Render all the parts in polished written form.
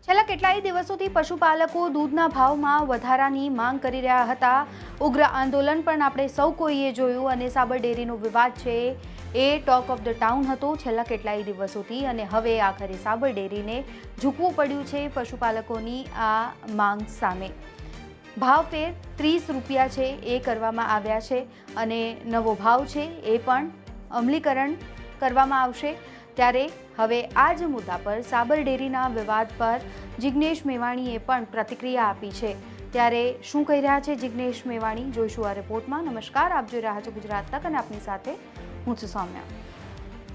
છેલ્લા કેટલાય દિવસોથી પશુપાલકો દૂધના ભાવમાં વધારાની માંગ કરી રહ્યા હતા। ઉગ્ર આંદોલન પણ આપણે સૌ કોઈએ જોયું અને સાબર ડેરીનો વિવાદ છે એ ટોક ઓફ ધ ટાઉન હતો છેલ્લા કેટલાય દિવસોથી અને હવે આખરે સાબર ડેરીને ઝૂકવું પડ્યું છે પશુપાલકોની આ માંગ સામે। ભાવફેર 30 રૂપિયા છે એ કરવામાં આવ્યા છે અને નવો ભાવ છે એ પણ અમલીકરણ કરવામાં આવશે। ત્યારે હવે આ જ મુદ્દા પર સાબર ડેરીના વિવાદ પર જિગ્નેશ મેવાણીએ પણ પ્રતિક્રિયા આપી છે। ત્યારે શું કહી રહ્યા છે જિગ્નેશ મેવાણી જોઈશું આ રિપોર્ટમાં। નમસ્કાર, આપ જોઈ રહ્યા છો ગુજરાત તક અને આપની સાથે હું છું સૌમ્યા।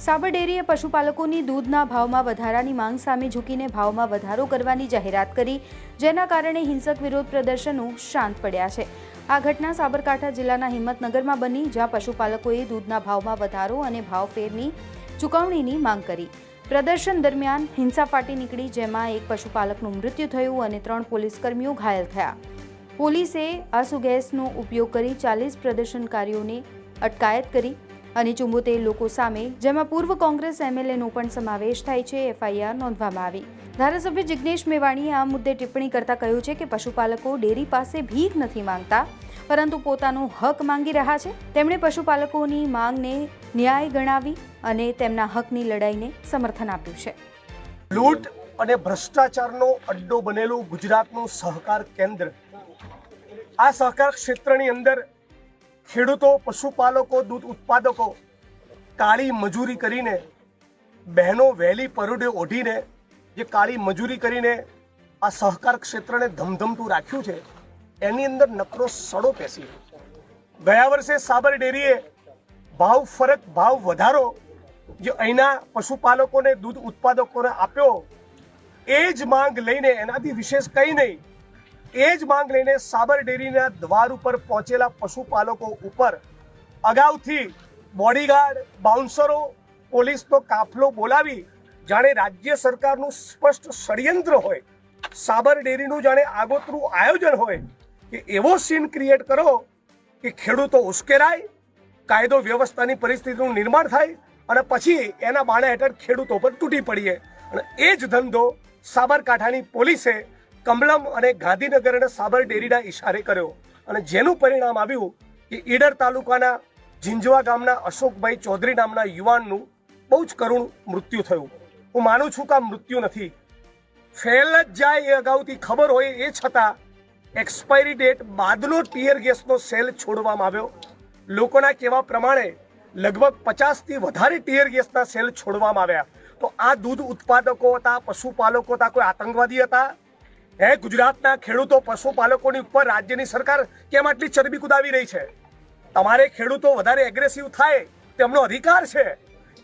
સાબર ડેરીએ પશુપાલકોની દૂધના ભાવમાં વધારાની માંગ સામે ઝૂકીને ભાવમાં વધારો કરવાની જાહેરાત કરી, જેના કારણે હિંસક વિરોધ પ્રદર્શનો શાંત પડ્યા છે। આ ઘટના સાબરકાંઠા જિલ્લાના હિંમતનગરમાં બની, જ્યાં પશુપાલકોએ દૂધના ભાવમાં વધારો અને ભાવફેરની ચૂકવણીની માંગ કરી। પ્રદર્શન દરમિયાન હિંસા ફાટી નીકળી, જેમાં એક પશુપાલકનું મૃત્યુ થયું અને 3 પોલીસકર્મીઓ ઘાયલ થયા। પોલીસે આંસુ ગેસનો ઉપયોગ કરી 40 પ્રદર્શનકારીઓની અટકાયત કરી અને 74 લોકો સામે, જેમાં પૂર્વ કોંગ્રેસ એમએલએનો પણ સમાવેશ થાય છે, એફઆઈઆર નોંધવામાં આવી। ધારાસભ્ય જિગ્નેશ મેવાણીએ આ મુદ્દે ટિપ્પણી કરતા કહ્યું છે કે પશુપાલકો ડેરી પાસે ભીખ નથી માંગતા, પરંતુ પોતાનો હક માંગી રહ્યા છે। તેમણે પશુપાલકોની માંગને ન્યાય ગણાવી અને તેમના હકની લડાઈને સમર્થન આપ્યું છે। લૂંટ અને ભ્રષ્ટાચારનો અડ્ડો બનેલું ગુજરાતનું સહકાર કેન્દ્ર, આ સહકાર ક્ષેત્રની અંદર ખેડૂતો, પશુપાલકો, દૂધ ઉત્પાદકો કાળી મજૂરી કરીને, બહેનો વહેલી પરોઢે ઓઢીને જે કાળી મજૂરી કરીને આ સહકાર ક્ષેત્રને ધમધમતું રાખ્યું છે, એની અંદર નકરો સડો પેસી। ગયા વર્ષે સાબર ડેરીએ ભાવ વધારો જે અહીંના પશુપાલકોને, દૂધ ઉત્પાદકોને આપ્યો, એ જ માંગ લઈને, એનાથી વિશેષ કંઈ નહીં, એ જ માંગ લઈને સાબર ડેરીના દ્વાર ઉપર પહોંચેલા પશુપાલકો ઉપર અગાઉથી બોડીગાર્ડ, બાઉન્સરો, પોલીસનો કાફલો બોલાવી જાણે રાજ્ય સરકારનું સ્પષ્ટ ષડયંત્ર હોય, સાબર ડેરીનું જાણે આગોતરું આયોજન હોય કે એવો સીન ક્રિએટ કરો કે ખેડૂતો ઉશ્કેરાય, કાયદો વ્યવસ્થાની પરિસ્થિતિનું નિર્માણ થાય અને પછી એના બાણા હેઠળ ખેડૂતો પર તૂટી પડીએ। અને એ જ ધંધો સાબરકાંઠાની પોલીસે કમલમ અને ગાંધીનગર અને સાબર ડેરીના ઇશારે કર્યો અને જેનું પરિણામ આવ્યું કે ઈડર તાલુકાના ઝીંઝવા ગામના અશોકભાઈ ચૌધરી નામના યુવાનનું બહુ જ કરુણ મૃત્યુ થયું। હું માનું છું કે આ મૃત્યુ નથી, ફેલ જ જાય એ અગાઉથી ખબર હોય એ છતાં એક્સપાયરી ડેટ બાદનો ટીયર ગેસનો સેલ છોડવામાં આવ્યો। લોકોના કહેવા પ્રમાણે લગભગ 50થી વધારે ટીયર ગેસના સેલ છોડવામાં આવ્યા। તો આ દૂધ ઉત્પાદકો હતા, પશુપાલકો હતા, કોઈ આતંકવાદી હતા? ગુજરાતના ખેડૂતો, પશુપાલકોની ઉપર રાજ્યની સરકાર કેમ આટલી ચરબી કુદાવી રહી છે? તમારે ખેડૂતો વધારે એગ્રેસિવ થાય તેમનો અધિકાર છે,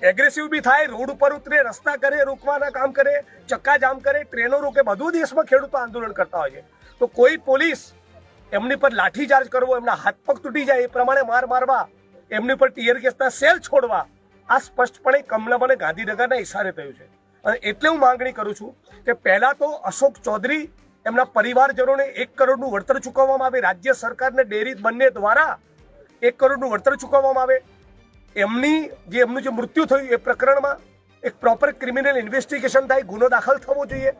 એગ્રેસિવ બી થાય, રોડ ઉપર ઉતરે, રસ્તા કરે, રોકવાના કામ કરે, ચક્કાજામ કરે, ટ્રેનો રોકે, બધું દેશમાં ખેડૂતો આંદોલન કરતા હોય છે। તો કોઈ પોલીસ એમની પર લાઠીચાર્જ કરવો, એમના હાથ પગ તૂટી જાય એ પ્રમાણે માર મારવા, એમની પર ટીયર ગેસના સેલ છોડવા, આ સ્પષ્ટપણે કમલમ અને ગાંધીનગરના ઇશારે થયું છે। અને એટલે હું માંગણી કરું છું કે પહેલા તો અશોક ચૌધરી, એમના પરિવારજનોને 1 કરોડનું વળતર ચૂકવવામાં આવે, રાજ્ય સરકારને ડેરી બંને દ્વારા 1 કરોડનું વળતર ચૂકવવામાં આવે। એમનું જે મૃત્યુ થયું એ પ્રકરણમાં એક પ્રોપર ક્રિમિનલ ઇન્વેસ્ટિગેશન થાય, ગુનો દાખલ થવો જોઈએ,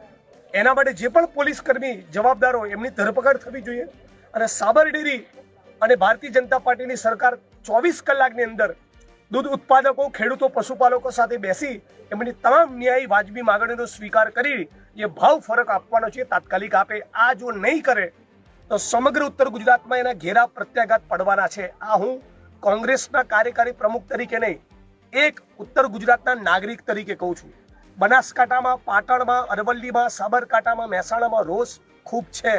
એના માટે જે પણ પોલીસ કર્મી જવાબદાર હોય એમની ધરપકડ થવી જોઈએ। અને સાબર ડેરી અને ભારતીય જનતા પાર્ટીની સરકાર 24 કલાકની અંદર દૂધ ઉત્પાદકો, ખેડૂતો, પશુપાલકો સાથે બેસી એમની તમામ ન્યાયી વાજબી માંગણીનો સ્વીકાર કરી જે ભાવ ફરક આપવાનો છે તાત્કાલિક આપે। આ જો નહીં કરે તો સમગ્ર ઉત્તર ગુજરાતમાં એના ઘેરા પ્રત્યાઘાત પડવાના છે। આ હું કોંગ્રેસના કાર્યકારી પ્રમુખ તરીકે નહીં, એક ઉત્તર ગુજરાતના નાગરિક તરીકે કહું છું। બનાસકાંઠામાં, પાટણમાં, અરવલ્લીમાં, સાબરકાંઠામાં, મહેસાણામાં રોષ ખૂબ છે।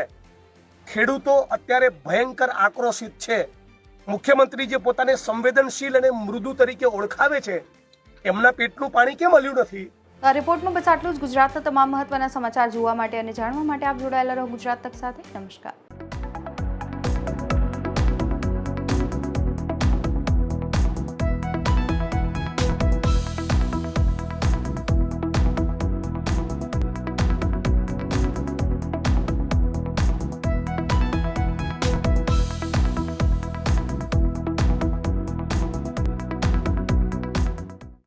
ખેડૂતો અત્યારે ભયંકર આક્રોશિત છે। મુખ્યમંત્રી જે પોતાને સંવેદનશીલ અને મૃદુ તરીકે ઓળખાવે છે, એમના પેટનું પાણી કેમ હલ્યું નથી? આ રિપોર્ટમાં બસ આટલું જ। ગુજરાતના તમામ મહત્વના સમાચાર જોવા માટે અને જાણવા માટે આપ જોડાયેલા રહો ગુજરાત તક સાથે। નમસ્કાર।